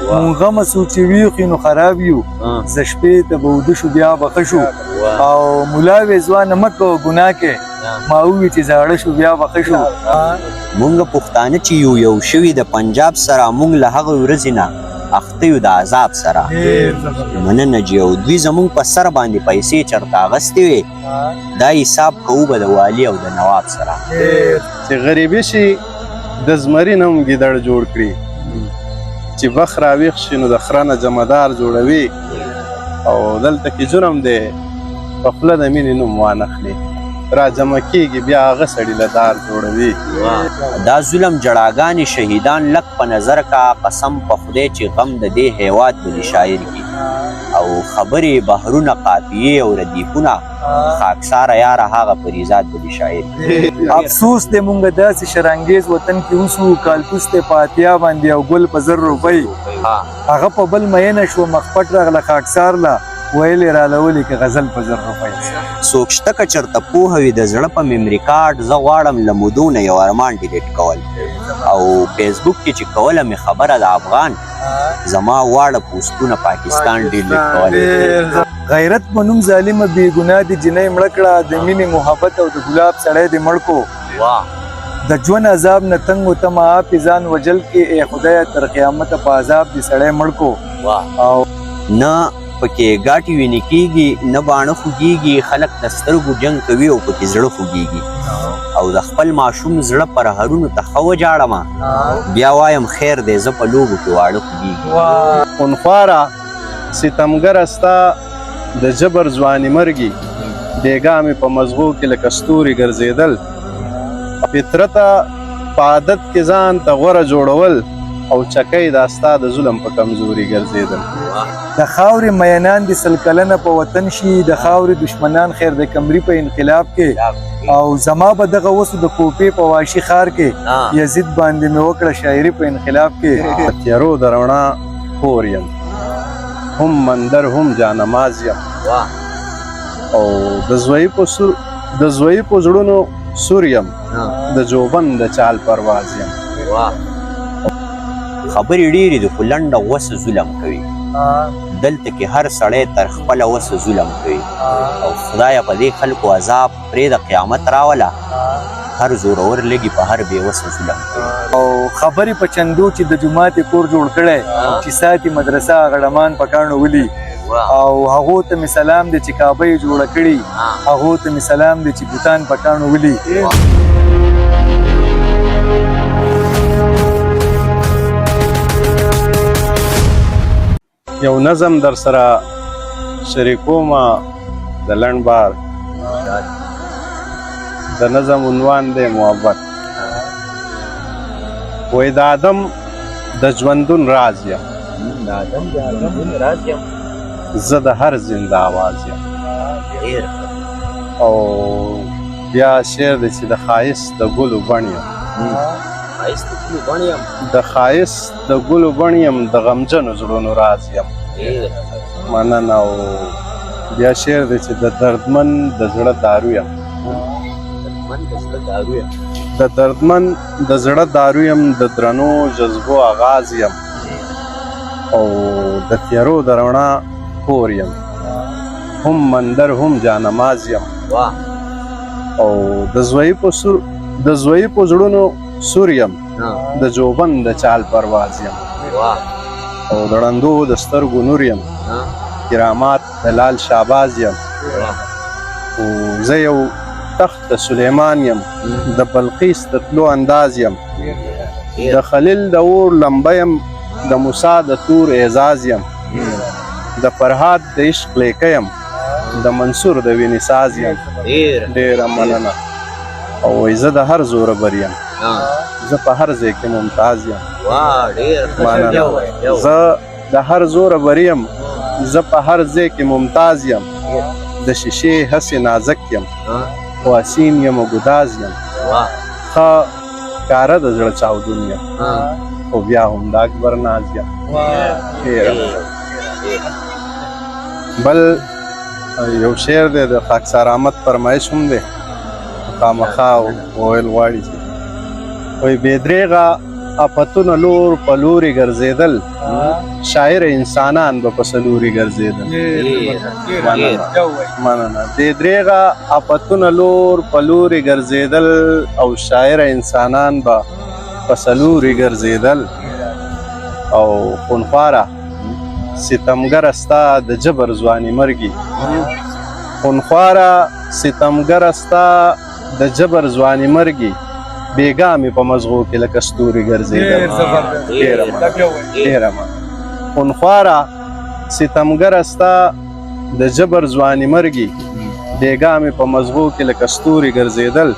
مونږ غمه سو چې ویښ نو خراب یو زه شپې ته به وده شو بیا به ښه شو او ملا وې ځوانه مه کوه ګناه کې ما ووي چې زاړه شو بیا به ښه شو. مونږ پښتانه چې یو شوي د پنجاب سره مونږ له هغه ورځې نه اخته یو د عذاب سره. مننه جي او دوی زمونږ په سر باندې پیسې چېرته اخیستې وې دا حساب کوو به د والي او د نواب سره. چې غریبي شي د زمري نه هم ګیدړ جوړ کړي چې بخ راویښ شي نو د خره نه جمعدار جوړوي او دلته کې جرم دی په خوله د مینې نوم وانخلي را جمع کېږي بیا هغه سړي له دار جوړوي. دا ظلم جړاګانې شهیدان لک په نظر کا قسم په خدای چې غم د دې هیواد به شاعر کی او خبرې بحرونه قافیې او ردیفونه خاکساره یاره هغه فریضات به شاعر کی. افسوس دې مونږ داسې شرانګیز وطن کې اوسو کالتوس ته په اتیا باندې او ګل په 1000 روپۍ هغه په بل مینه شو مخپټ راغله خاکسار لا ویلې رالولې که غزل په 1000 روپۍ. څوک شته که چېرته پوهه وي د زړه په میمري کارډ زه غواړم له مودو نه یو ارمان ډیلیټ کول او فیسبوک کې چې کوله مې خبره د افغان زما واړه پوسټونه پاکستان ډیلیټ کول. غیرت په نوم ظالمه بې ګناه دې جنۍ مړه کړه د مینې محبت او د ګلاب سړی دې مړ کو د ژوند عذاب نه تنګ و ته ما پې ځان وجل کې ای خدایه تر قیامته په عذاب دې سړی مړ کو او نه پکې ګاټي وینې کېږي نه باڼه خوږېږي خلک د سترګو جنګ کوي او پکې زړه خوږېږي او د خپل ماشوم زړه پرهرونو ته ښه وجاړمه بیا وایم خیر دی زه په لوبو کې واړه خوږېږي. خونخواره ستمګره ستا د جبر ځواني مرګي بېګا مې په مزغو کې لکه ستوري ګرځېدل فطرته په عادت کې ځان ته غوره جوړول او چکی دا ستا د ظلم په کمزوري ګرځېدل. د خاورې مینان دې 100 کلنه په وطن شي د خاورې دشمنان خیر د کمري په انقلاب کې او زما به دغه وسو د کوپې په واشي ښار کې یزید باندې مې وکړه شاعري په انقلاب کې. د تیارو د رڼا کور یم هم مندر هم جانماز یم او د زوی په زړونو سور یم د جوبن د چال پرواز یم. خبرې ډېرې دي خو لنډه وسه ظلم کوي دلته کې هر سړی تر خپله وسه ظلم کوي او خدایه په دې خلکو عذاب پرې د قیامت راوله هر زورور لګي په هر بې وسه ظلم کوي. او خبرې په چندو چې د جومات کور جوړ کړی چې ساتي مدرسه غړمان په کاڼو ولي او هغو ته مې سلام دی چې کعبه یې جوړه کړي هغو ته مې سلام دی چې بوتان په کاڼو ولي. یو نظم در سره شریکومه د لنډ بار د نظم عنوان دی محبت. وای د آدم د ژوندون راز یم زه د هر زنده آواز یم او بیا شعر دی چې د ښایست د ګلو بڼ یم د ښایست د ګلو بڼ یم د غمجنو زړونو راز یم. مننه او بیا شعر دی چې د دردمن د زړه دارو یم د دردمن د زړه دارو یم د درنو جذبو آغاز یم او د تیارو د رڼا کور یم هم مندر هم جانماز یم او د زوی په زړونو سور یم د جوبن د چال پرواز یم او د ړندو د سترګو نور یم کرامات د لال شاباز یم او زه یو تخت سلیمان یم د بلقیس د تلو انداز یم د خلیل د اور لمبه یم د موسی د تور اعزاز یم د فرهاد د عشق لیکه یم د منصور د وینې ساز یم. ډېره مننه او وایي زه د هر زوره بر یم زه په هر ځای کې ممتاز یم. مننه زه د هر زوره بر یم زه په هر ځای کې ممتاز یم د شیشې هسې نازک یم واسین یم و ګداز یم ښه کاره د زړه چاودون یم خو بیا هم د اکبر ناز یم. بل یو شعر دی د خاکسار احمد فرمایش هم دی خامخا ویل غواړي چې وایي بې درېغه اپتونه لور په لوري ګرځېدل شاعر انسانان به په سلوري ګرځېدل مننه دې درېغه اپتونه لور په لوري ګرځېدل او شاعر انسانان به په سلوري ګرځېدل او خونخواره ستمګره ستا د جبر ځواني مرګي خونخواره ستمګره ستا د جبر ځواني مرګي بیګا مې په مزغو کې لکه ستوري ګرځېدل ډېره مننه خونخواره ستمګره ستا د جبر ځواني مرګي بیګا مې په مزغو کې لکه ستوري ګرځېدل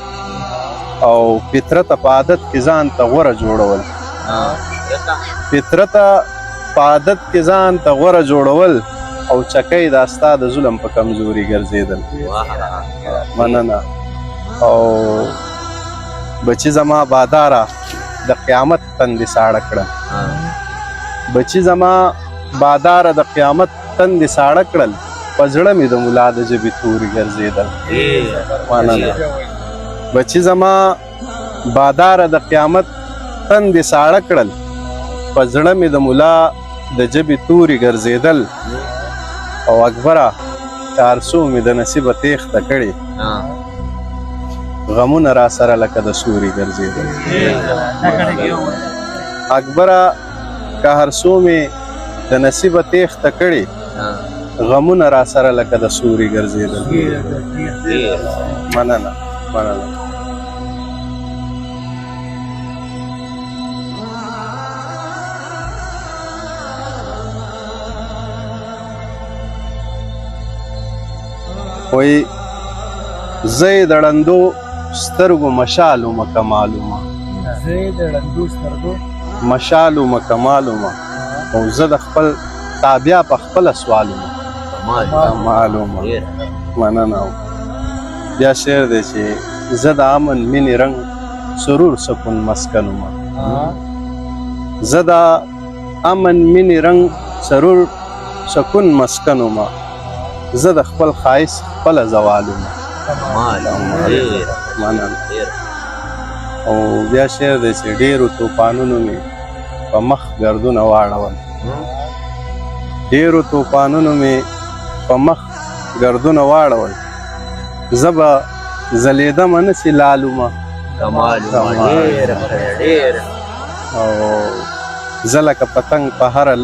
او فطرته په عادت کې ځان ته غوره جوړول فطرته په عادت کې ځان ته غوره جوړول او چکۍ دا ستا د ظلم په کمزوري ګرځېدل مننه او بچی زما باداره د قیامت تندې ساړه کړه بچی زما باداره د قیامت تندې ساړه کړل په زړه مې د ملا د ژبې توري ګرځېدل مننه بچی زما باداره د قیامت تندې ساړه کړل په زړه مې د ملا د ژبې توري ګرځېدل او اکبره کارسو مې د نصیبه تېښته کړې غمونه را سره لکه د سوري ګرځېدل اکبره که هر څو مې د نصیبه تېښته کړې غمونه را سره لکه د سوري ګرځېدل مننه مننه وایي زه یې د ړندو سترګو مشالومه کمالومه مشالومه کمالومه او زه د خپل تابع په خپله سوالومه کمالومه مننه بیا شعر دی چې زه د امن مینې رنګ سرور سکون مسکنومه زه د امن مینې رنګ سرور سکون مسکنومه زه د خپل ښایست خپله زوالومه مننه او بیا شعر دی چې ډېرو توپانونو مې په مخ ګردونه واړول ډېرو توپانونو مې په مخ ګردونه واړول زه به ځلېدمه نسې لالومه او زه لکه پتنګ په هره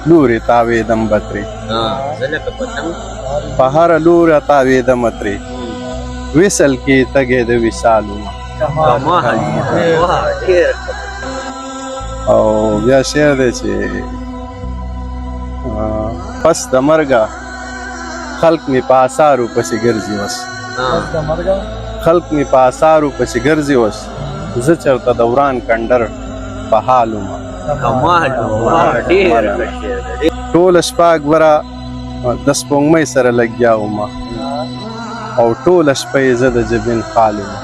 لورې تاوېدم به ترې په هره لوره تاوېدمه ترې وصل کې تږی د وصالومه او بیا شعر دی چې پس د مرګه خلق مې په آثارو پسې ګرځي وس خلق مې په آثارو پسې ګرځي وس زه چېرته د وران کنډر په حال ومه ټوله شپه اکبره د سپوږمۍ سره لګیا ومه او ټوله شپه یې زه د جبین خال ومه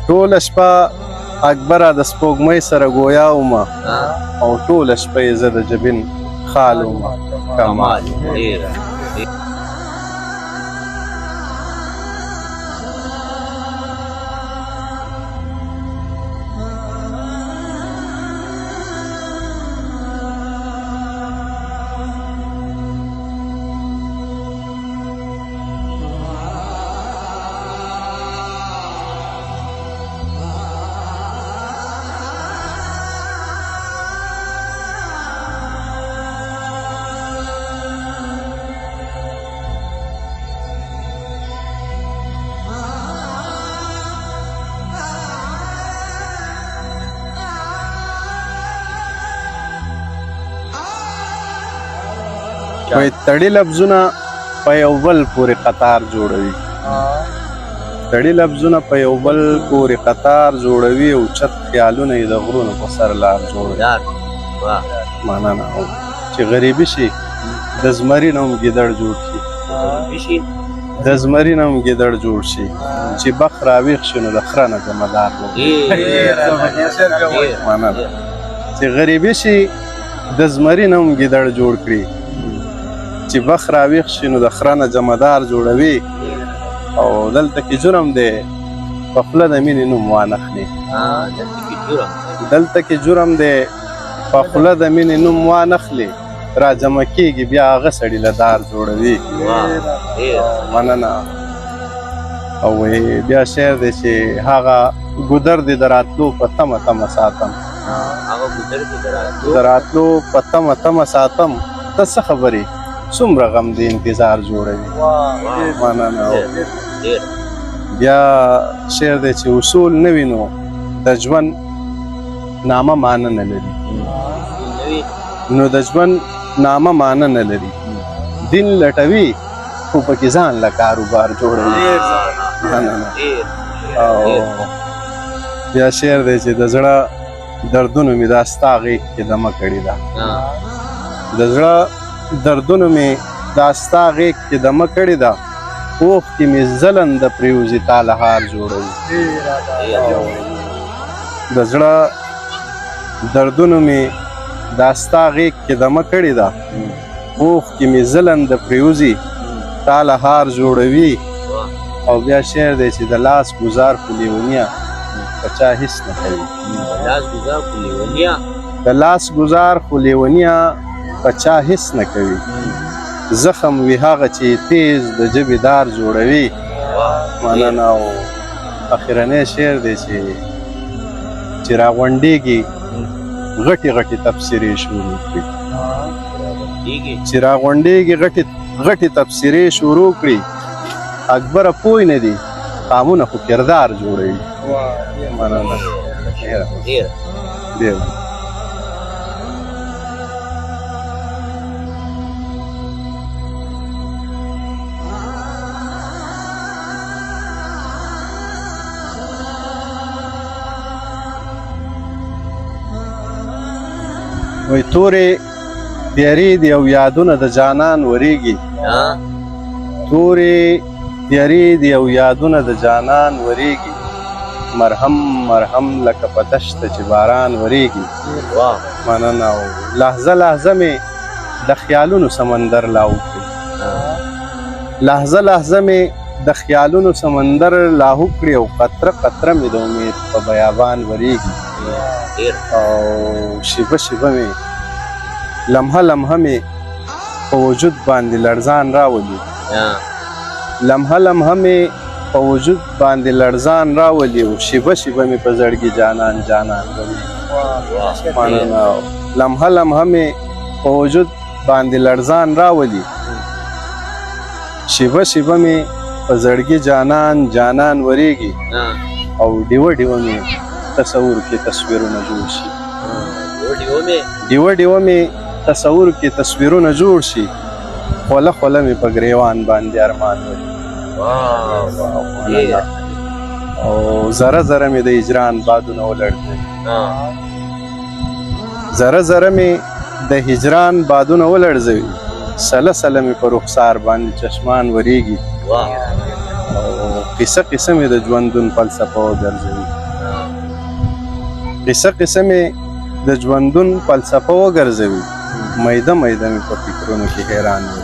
ټوله شپه اکبره د سپوږمۍ سره ګویا ومه او ټوله شپه یې زه د جبین خال ومه کمال وای تړي لفظونه په یو بل پورې قطار جوړوي تړي لفظونه په یو بل پورې قطار جوړوي او چت خیالونه یې د غرونو په سر لار جوړوي مننه چې غریبي شي د زمري نه هم ګیدړ جوړ شي د زمري نه هم ګیدړ جوړ شي چې بخ راویښ شي نو د خره نه جمدار مننه چې غریبي شي د زمري نه هم ګیدړ جوړ کړي چې بخ راویښ شي نو د خره نه جمدار جوړوي او دلته کې جرم دی په خوله د مینې نوم وانخلي دلته کې جرم دلته کې جرم دی په خوله د مینې نوم وانخلي را جمع کېږي بیا هغه سړي له دار جوړوي مننه او بیا شعر دی چې هغه ګودر دی د راتلو په تمه تمه ساتم هغه ګودر دی د راتلو په تمه تمه ساتم ته څه خبرې څومره غم د انتظار جوړوي مننه بیا شعر دی چې اصول نه وي نو د ژوند نامه معنی نه لري نو د ژوند نامه معنی نه لري دین لټوي خو پکې ځان له کاروبار جوړوي او بیا شعر دی چې د زړه دردونو مې دا ستا غېږ کې دمه کړې ده د زړه دردونو مې دا ستا غېږ کې دمه کړې ده اوښ کې مې ځلنده پرېوځي تا له هار جوړوي د زړه دردونو مې دا ستا غېږ کې دمه کړې ده اوښ کې مې ځلنده پرېوځي تا له هار جوړوي او بیا شعر دی چې د لاس ګزار خو لیونیه په چا هېڅ نه کوي د لاس ګزار خو لیونیه په چا هېڅ نه کوي زخم وي هغه چې تیز د ژبې دار جوړوي مننه او اخرنی شعر دی چې راغونډېږي غټې غټې تبصرې شروع کړي چې راغونډېږي غټې تبصرې شروع کړي اکبره پوی نه دي قامونه خو کردار جوړوي مننه ډېر وای تورې تیارې دي او یادونه د جانان وریږي تورې تیارې دي او یادونه د جانان وریږي مرهم مرهم لکه په دشته چې باران وریږي مننه او لحظه لحظه مې د خیالونو سمندر لاهو کړي لحظه لحظه مې د خیالونو سمندر لاهو کړي او قطره قطره مې د امید په بیابان وریږي او شیبه شیبه مې لمحه لمحه مې په وجود باندې لړزان راولي لمحه لمحه مې په وجود باندې لړزان راولي او شیبه شیبه مې په زړګي جانان جانان ولي لمحه لمحه مې په وجود باندې لړزان راولي شیبه شیبه مې په زړګي جانان جانان وریږي او ډیوه ډیوه مې تصور کې تصویرونه جوړ شي ډیوه ډیوه مې تصور کې تصویرونه جوړ شي خوله خوله مې په ګریوان باندې ارمان ولي او ذره ذره مې د هجران بادونه ولړزوي ذره ذره مې د هجران بادونه ولړزوي سله سله مې په رخسار باندې چشمان وریږي او قصه قصه مې د ژوندون فلسفه وګرځوي قصه قصه مې د ژوندون فلسفه وګرځوي میده میده مې په فکرونو کې حیران وي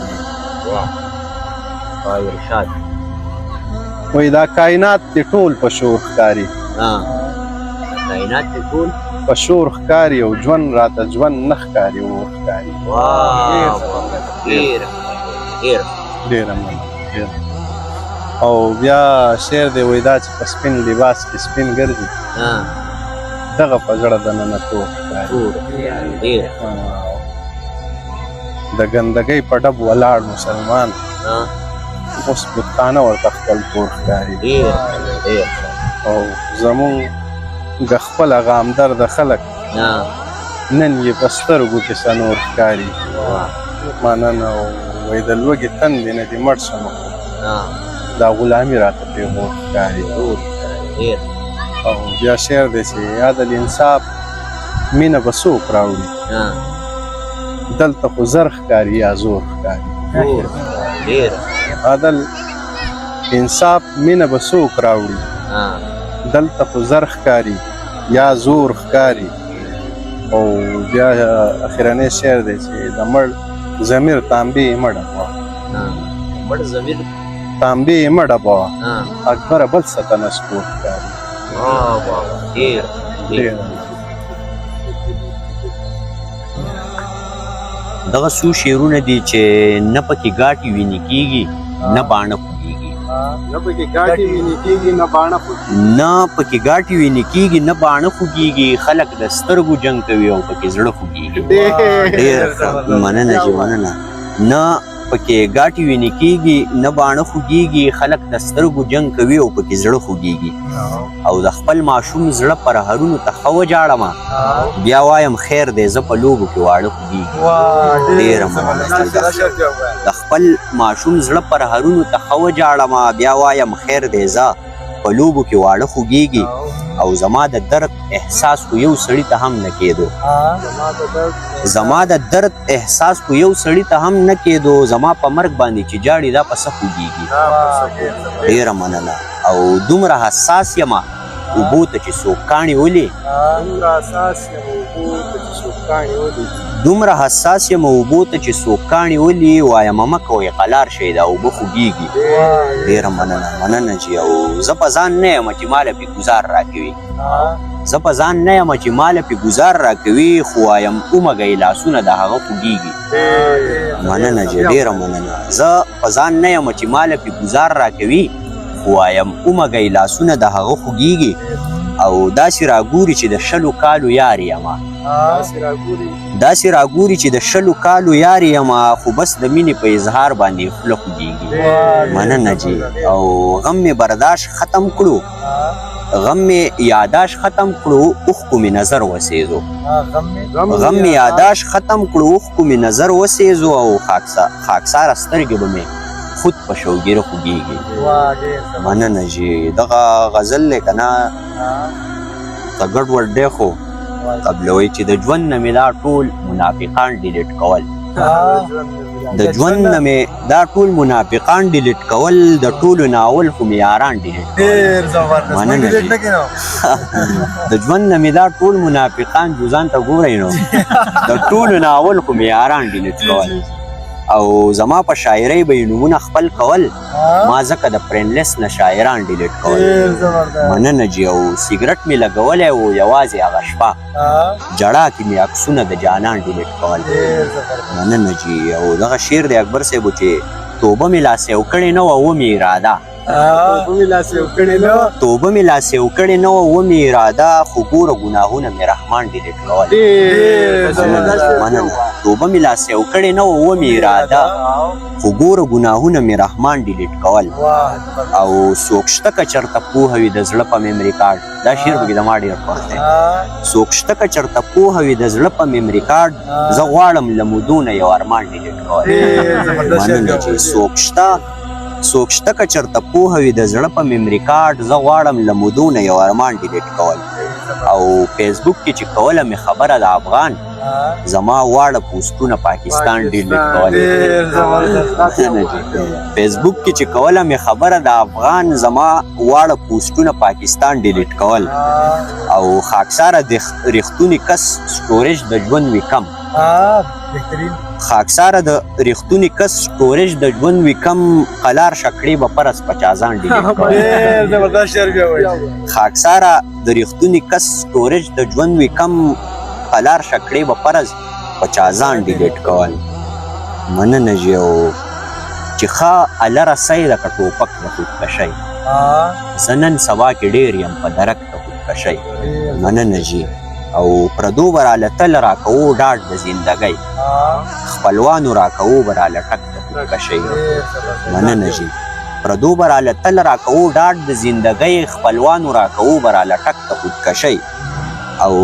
وای دا کائنات دې ټول په شور ښکاري کائنات دې ټول په شور ښکاري او ژوند راته ژوند نه ښکاري اور ښکاري ډېره مننه او بیا شعر دی وای دا چې په سپین لباس کې سپین ګرځي دغه په زړه دننه تور ښکاري د ګندګۍ په ډب ولاړ مسلمان اوس بتخانه ورته خپل کور ښکاري او زمونږ د خپله غامدرده خلک نن یې په سترګو کې سنور ښکاري مننه او وایي د لوږې تندې نه دې مړ شم دا غلامي راته پیغور ښکاري او بیا شعر دی چې عدل انصاف مینه به څوک راوړي دلته خو زر ښکاري یا زور ښکاري عدل انصاف مینه به څوک راوړي دلته خو زر ښکاري یا زور ښکاري او بیا اخرنی شعر دی چې د مړ ضمیر تانبې مړه مړ ضمیر تانبې یې مه ډبوه اکبره بل څه ته نه سپور ښکاري دغه څو شعرونه دي چې نه پکې ګاټې وینې کېږي نه باڼه خوږېږي نه پکې ګاټې وینې کېږي نه باڼه خوږېږي نه پکې ګاټې وینې کېږي نه باڼه خوږېږي خلک د سترګو جنګ کوي او پکې زړه خوږېږي ډېر ښه مننه جي مننه نه پکې ګاټې وینې کېږي نه باڼه خوږېږي خلک د سترګو جنګ کوي او پکې زړه خوږېږي او د خپل ماشوم زړه پرهرونو ته ښه وجاړمه بیا وایم خیر دی زه په لوبو کې واړه خوږېږي ډېره مننه د خپل ماشوم زړه پرهرونو ته ښه وجاړمه بیا وایم خیر دی زه په لوبو کې واړه خوږېږي او زما د درد احساس خو یو سړي ته هم نه کېدو زما د درد احساس خو یو سړي ته هم نه کېدو زما په مرګ باندې چې جاړي دا په څه خوږېږي ډېره مننه او دومره حساس یمه اوبو ته چې څوک کاڼي ولي دومره حساس یم اوبو ته چې څوک کاڼي ولي وایم مه کوئ قلار شئ دا اوبه خوږېږي ډېره مننه جي او زه په ځان نه یم چې ماله پې ګزار راکوي زه په ځان نه یم چې ماله پې ګزار راکوي خو وایم ومږئ لاسونه د هغه خوږېږي مننه جي ډېره مننه زه په ځان نه یم چې ماله پې ګزار راکوي خو وایم ومږئ لاسونه د هغه خوږېږي او داسې راګوري چې د 20 کالو یار یمه داسې راګوري چې د 20 کالو یار یمه خو بس د مینې په اظهار باندې خوله خوږېږي مننه جي او غم مې برداشت ختم کړو غم مې یاداش ختم کړو اوښکو مې نظر وسېزو غم مې یاداش ختم کړو اوښکو مې نظر وسېزو او خاکساره سترګې به مې خود په شوګیره خوږېږي مننه جي دغه غزل دی که نه ته ګډوډ دی خو قبلوي چې د ژوند نه مې دا ټول منافقان ډیلیټ کول د ژوند نه مې دا ټول منافقان ډیلیټ کول د ټولو ناول خو مې یاران ډیلیټ کول مننه جي د ژوند نه مې دا ټول منافقان جوزان ته ګورئ نو د ټولو ناول خو مې یاران ډیلیټ کول او زما په شاعرۍ به یې نومونه خپل کول ما ځکه د فرینډ نه شاعران ډیلیټ کول مننه جي او سیګرټ مې لګولی و یوازې هغه شپه جړا کې مې عکسونه د جانان ډیلیټ کول مننه جي او دغه شعر د اکبر صاحب چې توبه مې لاسیو کړې نه وه ومې اراده توبه مې لاسیو کړې نه وه ومې اراده خو ګوره ګناهونه مې رحمان ډیلیټ کول مننه توبه مې لاسیو کړې نه وه ومې اراده خو ګوره ګناهونه مې رحمان ډیلیټ کول او څوک شته که چېرته پوهه وي د زړه په میمري کارډ دا شعر پکې زما ډېر خوښ دی څوک شته که چېرته پوهه وي د زړه په میمري کارډ زه غواړم له مودو نه یو ارمان ډیلیټ کول مننه چې څوک شته که چېرته پوهه وي د زړه په میمري کارډ زه غواړم له مودو نه یو ارمان ډیلیټ کول او فیسبوک کې چې کوله مې خبره د افغان زما واړه پوسټونه پاکستان ډیلیټ کول فیسبوک کې چې کوله مې خبره د افغان زما واړه پوسټونه پاکستان ډیلیټ کول او خاکساره د ریښتوني کس سټوریج د ژوند وي کم خاکساره د ریښتوني کس سټوریج د ژوند وي کم قلار شکړې به پرس 50 ډیلیټ کول خاکساره د ریښتوني کس سټوریج د ژوند وي کم قلار شکړې به پرس 50 ډیلیټ کول مننه جي او چې ښه اله رسۍ د که ټوپک د خودکشۍ زه نن سبا کې ډېر یم په درک د خودکشۍ مننه جي او پردو به راله تل راکوو ډاډ د زندګۍ خپلوانو راکوو به راله ټک د خودکشۍ مننه جي پردو به راله تل راکوو ډاډ د زندګۍ خپلوانو راکوو به راله ټک د خودکشۍ او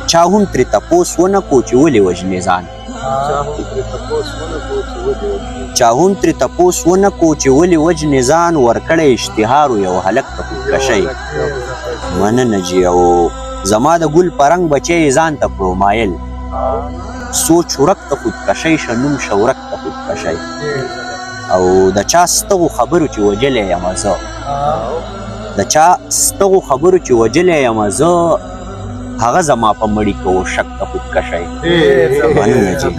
چا هم ترې تپوس ونه کو چې ولې وژنې ځان چا هم ترې تپوس ونه کو چې ولې وژنې ځان ورکړی اشتهارو یو هلک د خودکشۍ مننه جي او زما د ګل په رنګ بچی ځان ته کړو مایل سوچ ورک د خودکشۍ شه نوم شه ورک د خودکشۍ او د چا ستغو خبرو چې وجلی یم زه د چا ستغو خبرو چې وجلی یم زه هغه زما په مړي کې و شک د خودکشۍ مننه جي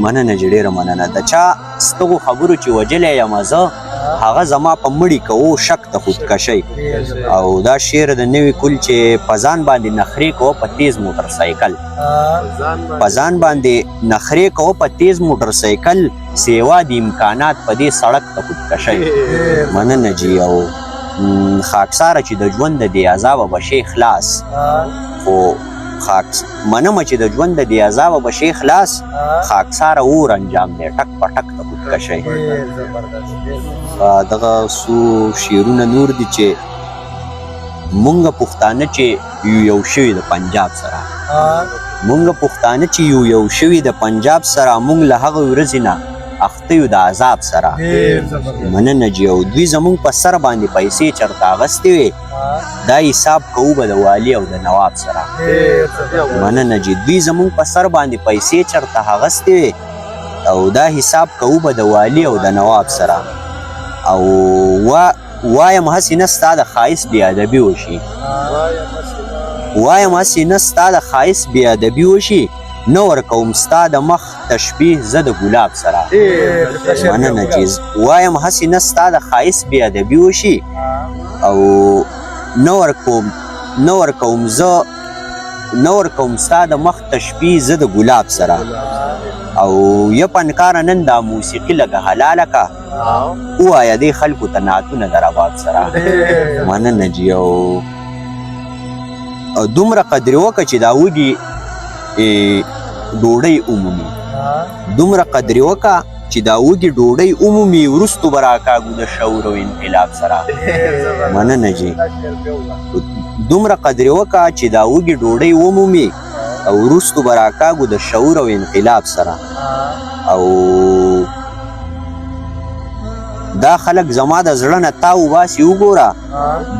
مننه چې ډېره مننه د چا ستغو خبرو چې وجلی یم زه هغه زما په مړي کوو شک د خودکشۍ او دا شعر د نوي کل چې په ځان باندې نخرې کوه په تیز موټر سایکل په ځان باندې نخرې کوه په تیز موټر سایکل سیوا د امکانات په دې سړک د خودکشۍ مننه جي او خاکساره چې د ژوند د دې عذابه به شي خلاص خو منمه چې د ژوند د دې عذابه به شي خلاص خاکساره اور انجام دی ټک په ټک د خودکشۍ دغه څو شعرونه نور دي چې مونږ پښتانه چې یو شوي د پنجاب سره مونږ پښتانه چې یو شوي د پنجاب سره مونږ له هغه ورځې نه اخته یو د عذاب سره مننه جي او دوی زمونږ په سر باندې پیسې چېرته اخیستې وې دا حساب کوو به د والي او د نواب سره مننه جي دوی زمونږ په سر باندې پیسې چېرته اخیستې وې او دا حساب کوو به د والي او د نواب سره او وایم هسې نه ستا د ښایست بې ادبي وشي وایم هسې نه ستا د ښایست بې ادبي وشي نه ورکوم ستا د مخ تشبیه زه د ګلاب سره مننه جي وایم هسې نه ستا د ښایست بې ادبي وشي او نه ورکوم ستا د مخ تشبیه زه د ګلاب سره او یه پنکاره نن دا موسیقي لږه حلاله که ووایه دې خلکو ته نعتونه د رباب سره مننه جي او دومره قدرې وکړه چې دا وږي ډوډۍ عمومي دومره قدرې وکړه چې دا وږي ډوډۍ عمومي وروستو به راکاږو د شعور او انقلاب سره مننه جي دومره قدرې وکړه چې دا وږي ډوډۍ عمومي او وروستو به راکاږو د شعور او انقلاب سره او دا خلک زما د زړه نه تا وباسي وګوره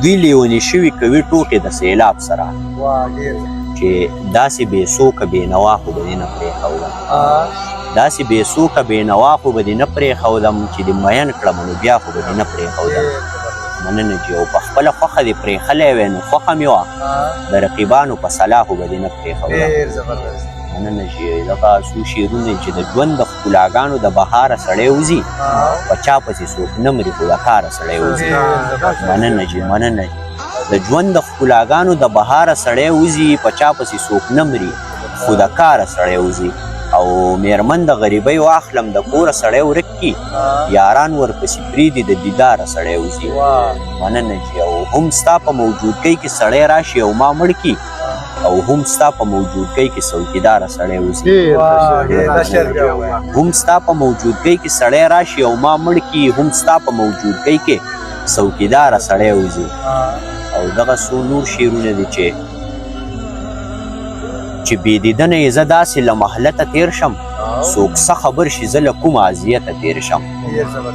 دوی لیوني شوي کوي ټوکې د سیلاب سره چې داسې بې څوکه بې نوا خو به دې نه پرېښودم داسې بې څوکه بې نوا خو به دې نه پرېښودم چې دې مین کړم نو بیا خو به دې نه پرېښودم مننه جي او په خپله خوښه دې پرېښلی وی نو خوښه مې وه د رقیبانو په صلاح خو به دې نه پرېښودم مننه جي دغه څو شعرونه چې د ژوند د ښکلاګانو د بهاره سړی وځي په چا پسې څوک نه مري خو د کاره سړی وځي مننه جي مننه جي د ژوند د ښکلاګانو د بهاره سړی وځي په چا پسې څوک نه مري خو د کاره سړی وځي او میرمن د غریبۍ واخلم د کوره سړی ورک کي یاران ورپسې پرېږدي د دیداره سړی وځي مننه جي او هم ستا په موجودګۍ کې سړی راشي او ما مړ کي او هم ستا په موجودګۍ کې څوکیداره سړی وځي هم ستا په موجودګۍ کې سړی راشي او ما مړ کي هم ستا په موجودګۍ کې څوکیداره سړی وځي او دغه څو نور شعرونه دي چې بې دیدنه یې زه داسې له محلته تېر شم څوک څه خبر شي زه له کومه اذیته تېر شم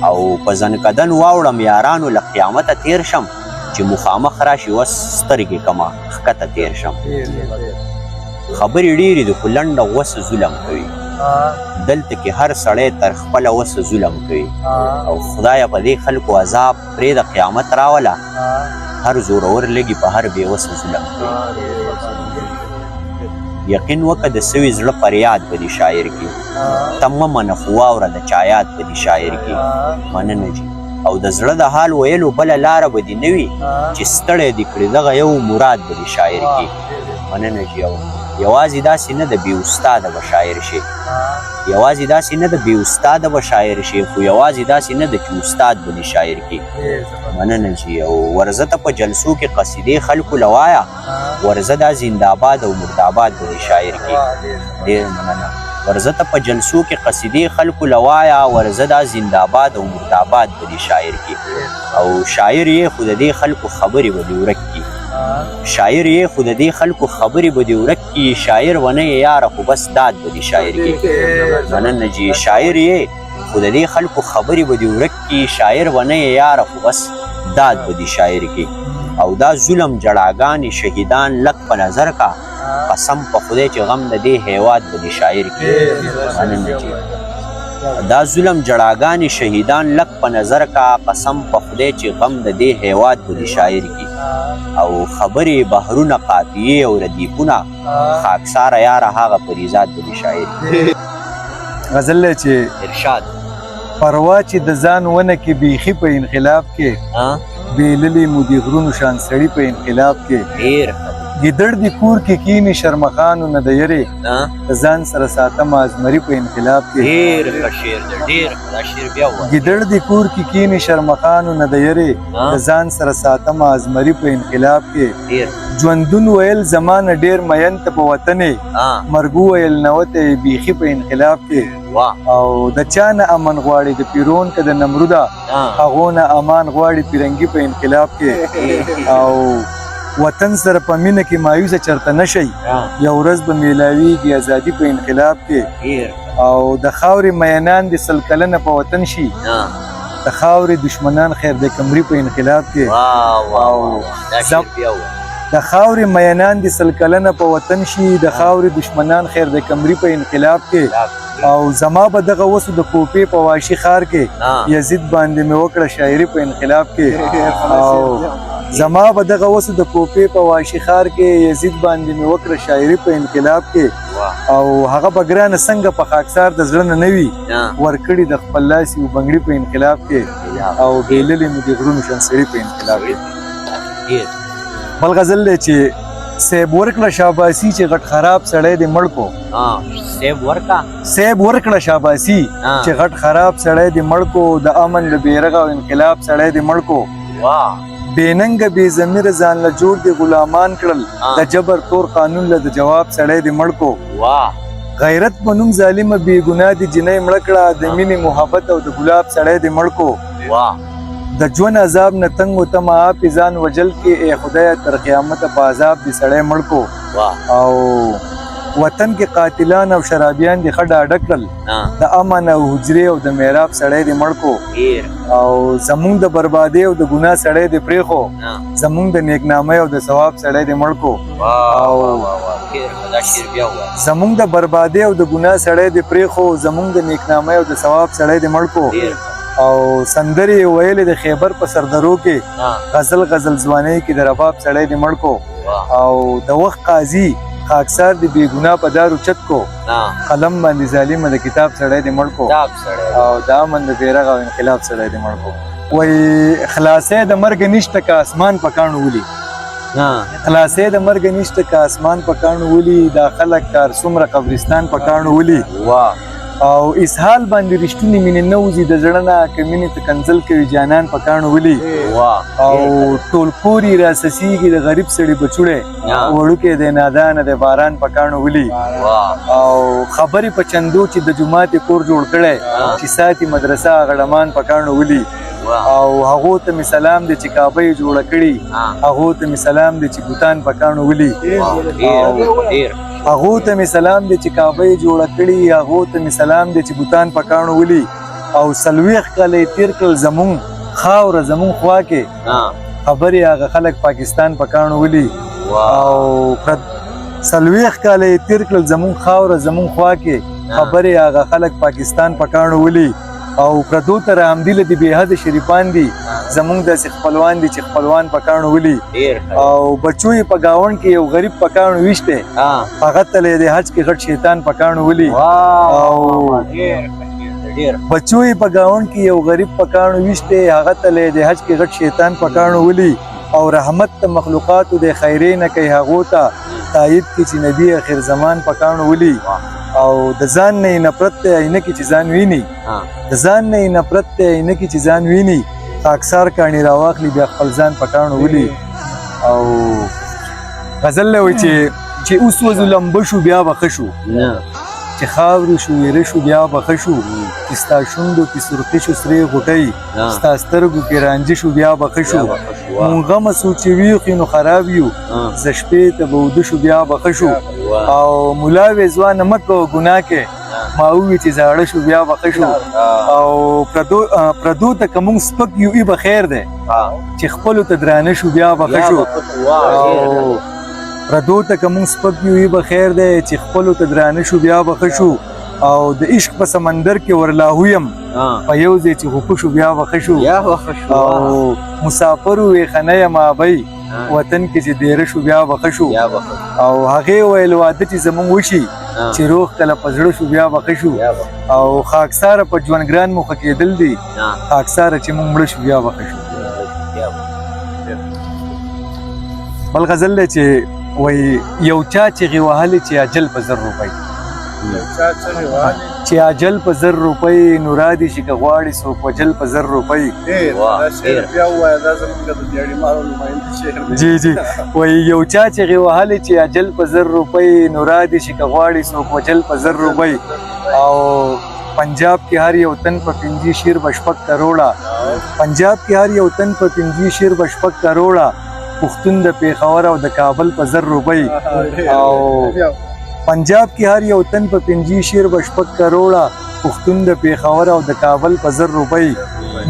او په زنکدن واوړم یارانو له قیامته تېر شم چې مخامخ راشي وس سترګې کمه ښکته تېر شم خبرې ډېرې دي خو لنډه وسه ظلم کوي دلته کې هر سړی تر خپله وسه ظلم کوي او خدایه په دې خلکو عذاب پرې د قیامت راوله هر زورور لګي په هر بې وسه ظلم کوي یقین وکړه د سوي زړه فریاد به دې شاعر کې ته مه منه خو واوره د چا یاد به دې شاعر کې مننه جي او د زړه د حال ویلو بله لاره به دې نه وي چې ستړی دې کړي دغه یو مراد به دې شاعر کې مننه جي او یوازې داسې نه د بې استاده به شاعر شي یوازې داسې نه د بې استاده به شاعر شي خو یوازې داسې نه د چې استاد به دې شاعر کې مننه جي او ورځه ته په جلسو کې قصیدې خلکو له وایه ورځه دا زنده‌آباد او مردآباد به دې شاعر کې ډېر مننه ورځه ته په جلسو کې قصیدې خلکو له وایه ورځه دا زنده‌آباد او مردآباد به دې شاعر کې او شاعر یې خو د دې خلکو خبرې به دې ورک کي شاعر یې خو د دې خلکو خبرې به دې ورک کي شاعر ونه یې یاره خو بس داد به دې شاعر کې مننه جي شاعر یې خو د دې خلکو خبرې به دې ورک کي شاعر ونه یې یاره خو بس داد به دې شاعر کې او دا ظلم جړاګانې شهیدان لږ په نظر کا قسم په خدای چې غم د دې هیواد به دې شاعر کې مننه جي دا ظلم جړاګانې شهیدان لږ په نظر کا قسم په خدای چې غم د دې هیواد به دې شاعر کې او خبرې بحرونه قافیې او ردیفونه خاکساره یاره هغه فریضات به دې شاعر کې غزل دی چې ارشاد پروا چې د ځان ونه کې بیخي په انقلاب کې ها بیللی مو د غرونو شان سړی په انقلاب کې ډیر ګیدړ د کور کې کینی شرمخانو نه د یری ها د ځان سره ساتم ازمري په انقلاب کې ډیر ښه شعر دی ډیر دا شعر بیا وایه ګیدړ د کور کې کینی شرمخانو نه د یری د ځان سره ساتم ازمري په انقلاب کې ډیر ژوندون ویل زمانه ډیر مین ته په وطن ها مرګو ویل نوته بیخي په انقلاب کې واه او د چانه امن غواړي د پیرون که د نمروده ها هغو نه امان غواړي پیرنګي په انقلاب کې او وطن سره په مینه کې مایوسه چرته نشي یو ورځ به میلاویږي ازادي په انقلاب کې ډیر او د خاورې مینان د سل کلنه په وطن شي ها د خاورې دشمنان خیر د کمري په انقلاب کې واه واه دا شعر بیا وایه د خاورې مینان د سل کلنه په وطن شي د خاورې دشمنان خیر د کمري په انقلاب کې او زما به دغه وسو د کوپې په واشي خار کې یزید باندې مې وکړه شاعري په انقلاب کې او زما به دغه وسو د کوپې په واشي خار کې یزید باندې مې وکړه شاعري په انقلاب کې او هغه به ګرانه څنګه په خاکسار د زړه نه نه وي ورکړي د خپل لاس یو بنګړي په انقلاب کې او بیللې مې د غرونو شان سړي په انقلاب کې بل غزل دی چې سیب ورکړه شاباسي چې غټ خراب سړی دی مړ کو سیب ورکا سیب ورکړه شاباسي چې غټ خراب سړی دی مړ کو د امن د بیرغ او انقلاب سړی دی مړ کو واه بیننګ بی ضمیر ځان له جوړ دی غلامان کړل د جبر تور قانون له د جواب سړی دی مړ کو واه غیرت بنوم ظالم بی ګناه دی جنې مړ کړه د مینې محبت او د ګلاب سړی دی مړ کو واه د ژوند عذاب نه تنگ و تم آپ ځان وجل کې ای خدای تر قیامت په عذاب دی سړی مړ کو او وطن کې قاتلان او شرابیان دی خډه ډکل د امن او حجرې او د میراب سړی دی مړ کو او زمونږ د بربادي او د ګناه سړی دی پریخو زمونږ د نیکنامۍ او د ثواب سړی دی مړ کو او زمونږ د بربادي او د ګناه سړی دی پریخو زمونږ د نیکنامۍ او د ثواب سړی دی مړ کو او سندري ویلې د خیبر په سردرو کې غزل غزل ځواني کې د رباب سړی دی مړ کو او د وخت قاضي خاکسار دی بی ګناه په دارو چت کو قلم باندې ظالم د کتاب سړی دی مړ کو او د امن د بیرغ او انقلاب سړی دی مړ کو وای خلاصې د مرګ نشته که اسمان په کاڼو ولي خلاصې د مرګ نشته که اسمان په کاڼو ولي دا خلک کار څومره قبرستان په کاڼو ولي او اسهال باندې رښتونی مینې نه وځي د زړه نه که مینې ته کنځل کوي جانان په کاڼو ولي او ټول کوري راسسیږي د غریب سړي بچوړی وړوکی دی نادانه د باران په کاڼو ولي او خبرې په چندو چې د جومات کور جوړ کړی چې ساتي مدرسه غړمان په کاڼو ولي او هغو ته مې سلام دی چې کعبه یې جوړه کړي هغو ته مې سلام دی چې بوتان په کاڼو ولي هغو ته مې سلام دی چې کعبه یې جوړه کړي هغو ته مې سلام دی چې بوتان په کاڼو ولي او څلوېښت کاله یې تېر کړل زمونږ خاوره زمونږ خوا کې خبرې هغه خلک پاکستان په کاڼو ولي او څلوېښت کاله یې تېر کړل زمونږ خاوره زمونږ خوا کې خبرې هغه خلک پاکستان په کاڼو ولي او پردو ته رحمدله دي بې حده شریفان دي زمونږ داسې خپلوان دي چې خپلوان په کاڼو ولي او بچو یې په ګاونډ کې یو غریب په کاڼو ویشتی هغه ته د حج کې غټ شیطان په کاڼو ولي او بچو یې په ګاونډ کې یو غریب په کاڼو ویشتی هغه ته د حج کې غټ شیطان په کاڼو ولي او رحمت ته مخلوقاتو د خیرې نه کوي هغو ته تایید کې چې نبی اخر زمان په کاڼو ولي او د ځان نه نفرت ته عینه کې چې ځان ویني د ځان نه نفرت ته عینه کې چې ځان ویني خاکسار کاڼي راواخلي بیا خپل ځان په کاڼو ولي او غزل وایي چې اوس وځو لمبه شو بیا به ښه شو چې خاورې شو ویره شو بیا به ښه شو چې ستا شونډو کې سرخي شو سرې غوټۍ ستا سترګو کې رانجه شو بیا به ښه شو مونږ غمه سو چې ویښ نو خراب یو زه شپې ته به وده شو بیا به ښه شو او ملا وې ځوانه مه کوه ګناه کې ما ووي چې زاړه شو بیا به ښه شو او پردو ته که مونږ سپک یو ای به خیر دی چې خپلو ته درانه شو بیا به ښه شو او پردو ته که مونږ سپک یو ای به خیر دی چې خپلو ته درانه شو بیا به ښه شو او د عشق په سمندر کې ورلاهو یم په یو ځای چې غوپه شو بیا به ښه شو او مسافر ویښنه یم ابۍ وطن کې چې دیره شو بیا به ښه شو او هغې ویل واده چې زمونږ وشي چې روح کله په زړه شو بیا به ښه شو او خاکساره په ژوندګران موخه کېدل دي خاکساره چې موږ مړه شو بیا به ښه شو بل غزل دی چې وایي یو چا چغې وهلې چې اجل په 1000 روپۍ چې اجل په 1000 روپۍ نو رادي شي که غواړي څوک وجل په 1000 روپۍ جی جی وایي یو چا چغې وهلې چې اجل په 1000 روپۍ نو رادي شي که غواړي څوک وجل په 1000 روپۍ او پنجاب کې هر یو تن په 50 شیر بشپک کروڑه پنجاب کې هر یو تن په 50 شیر بشپک کروڑه پښتون د پیښور او د کابل په 1000 روپۍ او پنجاب کې هر یو تن په 50 شیر بشپک کروڑه پښتون د پیښور او د کابل په 1000 روپۍ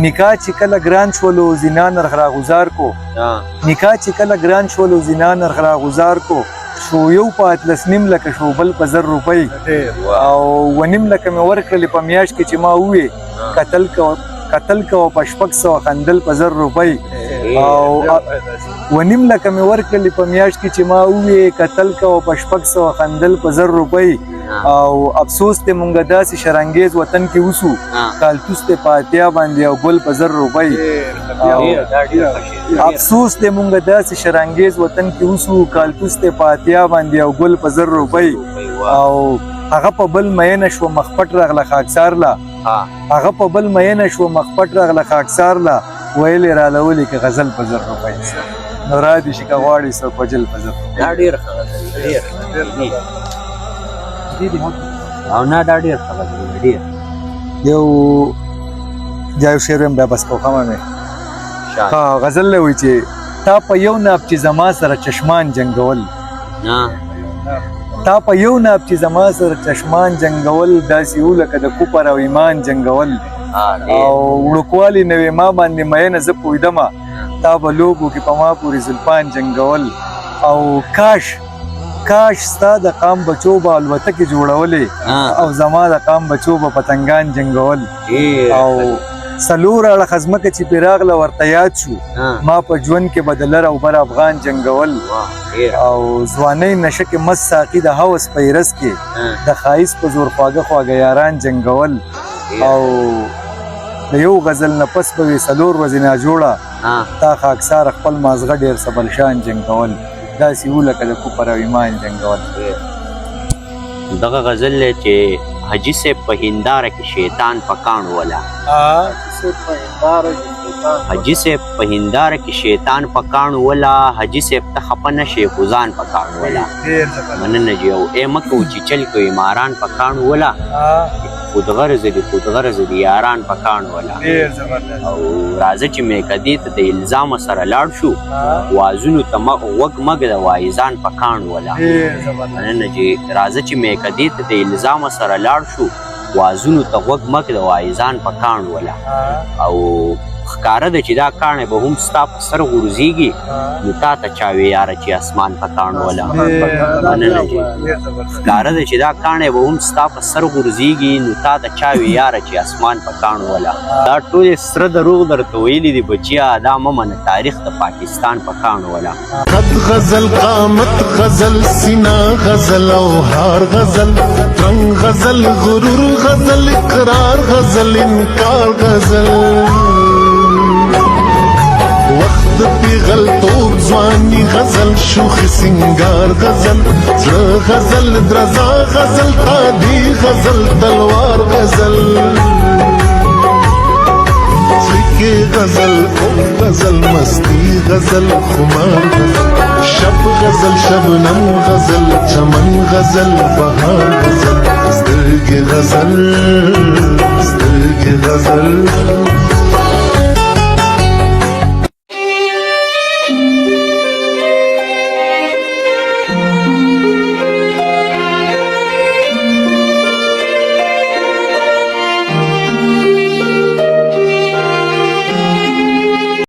نکاح چې کله ګران شولو زنا نرخ راغوزار کو نکاح چې کله ګران شولو زنا نرخ راغوزار کو شو یو په 3.5 لکه شو بل په 1000 روپۍ او 1.5 لکه مې ورکړلې په میاشت کې چې ما ووې قتل کو په 600 خندل په 1000 روپۍ او 1.5 لکه مې ورکړلې په میاشت کې چې ما ووې قتل کو په 600 خندل په 1000 روپۍ او افسوس ته مونږ داسې شرنګیز وطن کې وسو کالتوس ته پاتیا باندې او ګل په 1000 روپۍ افسوس ته مونږ داسې شرنګیز وطن کې وسو کالتوس ته پاتیا باندې او ګل په 1000 روپۍ او هغه په بل مینه شو مخپټ راغله خاکسار لا هغه په بل مینه شو مخپټ راغله خاکسار لا ویلې را لولې کې غزل په 1000 روپۍ نو را دي شي که غواړي څوک وجل په 1000 دا ډېر ښه او نه دا ډېر ښه ډېر یو شعر هم بیا بس کوخمه مې ها غزل له وی چې تا په یو ناب چې زما سره چشمان جنگول تا په یو ناب چې زما سره چشمان جنگول داسې و لکه د کوپر او ایمان جنگول او وړوکوالي نوې ما باندې مینه زه پوهېدمه تا به لوبو کې په ما پورې زلفان جنگول او کاش ستا د قام بچو به الوتکې جوړولې او زما د قام بچو به پتنګان جنگول او څلور اړخه ځمکه چې پرې راغله ورته یاد شو ما په ژوند کې به د لر او بر افغان جنګول او ځوانۍ نشه کې مست ساقي د هوس په ایرس کې د ښایست په زور خواږه یاران جنګول او د یو غزل نه پس به وي 4 ورځې ناجوړه تا خاکسار خپل مازغه ډېر سبلشان جنګول داسې و لکه د کوپر او ایمان جنګول دغه غزل دی چې حاجي صاحب په هنداره کې شیطان په کاڼو ولا حاجي صاحب په هنداره کې شیطان په کاڼو ولا حاجي صاحب ته خپه نه شي خو ځان په کاڼو ولا مننه جي او ای مکو چې چل کوي ماران په کاڼو ولا خود غرض دي یاران په کاڼو ولا او راځه چې مې کدي ته د الزام سره لاړ شو وازونو ته وګ مګ د وایزان په کاڼو ولا مننه جي راځه چې مې کدي ته د الزام سره لاړ شو وازونو ته وګ مګ د وایزان په کاڼو ولا او ښکاره ده چې دا کاڼی به هم ستا په سر غورځېږي نو تا ته چا وې یاره چې اسمان په کاڼو ولا مننه جي ښکاره ده چې دا کاڼی به هم ستا په سر غورځېږي نو تا ته چا وې یاره چې اسمان په کاڼو ولا دا ټولې سره دروغ درته ویلي دي بچیا دا مه منه تاریخ د پاکستان په کاڼو ولا قد غزل قامت غزل سینا غزل او هار غزل رنگ غزل غرور غزل اقرار غزل انکار غزل وقت پیغل توب ځواني غزل شوخ سنگار غزل زړه غزل درزا غزل تادي غزل تلوار غزل زکی غزل غزل مستی غزل خمار غزل شب غزل شبنم غزل چمن غزل بهار غزل سترګې غزل